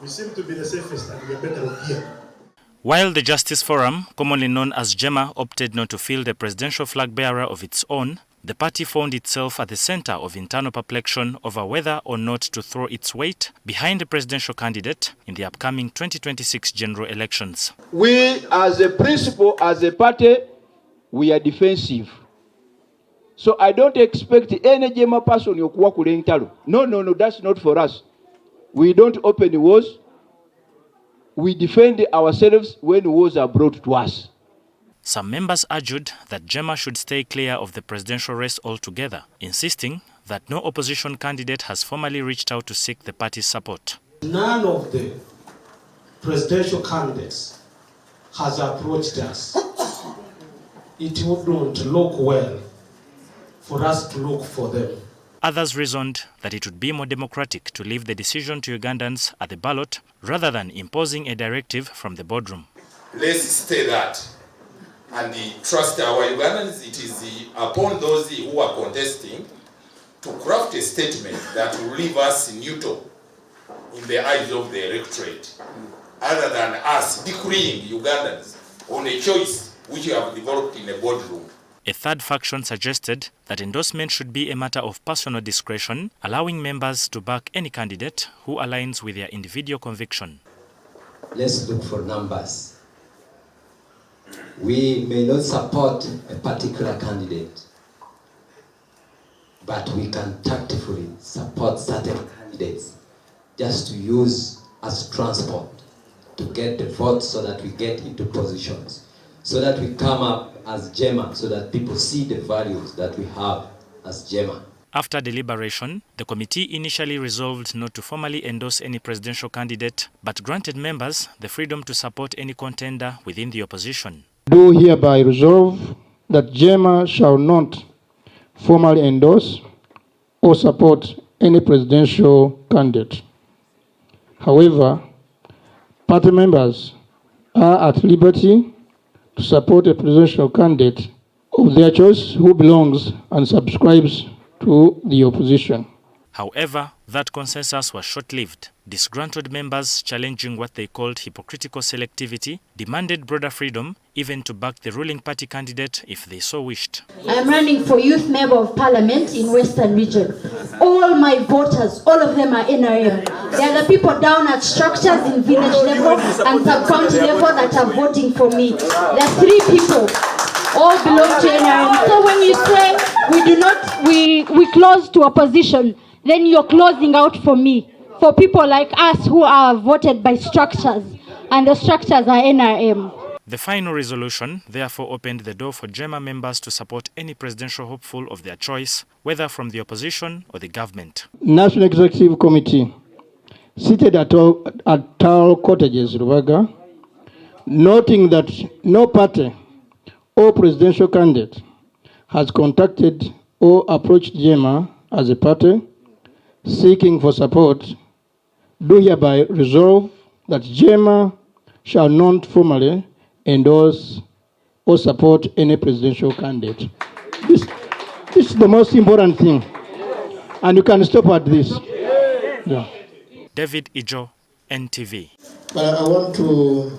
We seem to be the safest and we are better off here. While the Justice Forum, commonly known as JEEMA, opted not to field a presidential flag bearer of its own, the party found itself at the center of internal perplexion over whether or not to throw its weight behind a presidential candidate in the upcoming 2026 general elections. We, as a principle, as a party, we are defensive. So I don't expect any JEEMA person to work with Intalo. No, that's not for us. We don't open wars. We defend ourselves when wars are brought to us. Some members argued that JEEMA should stay clear of the presidential race altogether, insisting that no opposition candidate has formally reached out to seek the party's support. None of the presidential candidates has approached us. It wouldn't look well for us to look for them. Others reasoned that it would be more democratic to leave the decision to Ugandans at the ballot rather than imposing a directive from the boardroom. Let's stay that and trust our Ugandans. It is upon those who are contesting to craft a statement that will leave us neutral in the eyes of the electorate, other than us decreeing Ugandans on a choice which we have developed in a boardroom. A third faction suggested that endorsement should be a matter of personal discretion, allowing members to back any candidate who aligns with their individual conviction. Let's look for numbers. We may not support a particular candidate, but we can tactfully support certain candidates just to use as transport to get the votes so that we get into positions, so that we come up as JEEMA, so that people see the values that we have as JEEMA. After deliberation, the committee initially resolved not to formally endorse any presidential candidate, but granted members the freedom to support any contender within the opposition. Do hereby resolve that JEEMA shall not formally endorse or support any presidential candidate. However, party members are at liberty to support a presidential candidate of their choice who belongs and subscribes to the opposition. However, that consensus was short-lived. Disgruntled members challenging what they called hypocritical selectivity demanded broader freedom, even to back the ruling party candidate if they so wished. I am running for Youth Member of Parliament in Western Region. All my voters, all of them are NRM. They are the people down at structures in village level and sub-county level that are voting for me. There are 3 people, all belong to NRM. So when you say we close to opposition, then you're closing out for me, for people like us who are voted by structures, and the structures are NRM. The final resolution therefore opened the door for JEEMA members to support any presidential hopeful of their choice, whether from the opposition or the government. National Executive Committee, seated at Tall Cottages, Rubaga, noting that no party or presidential candidate has contacted or approached JEEMA as a party seeking for support, do hereby resolve that JEEMA shall not formally endorse or support any presidential candidate. This is the most important thing, and you can stop at this. Yeah. David Ijo, NTV. But I want to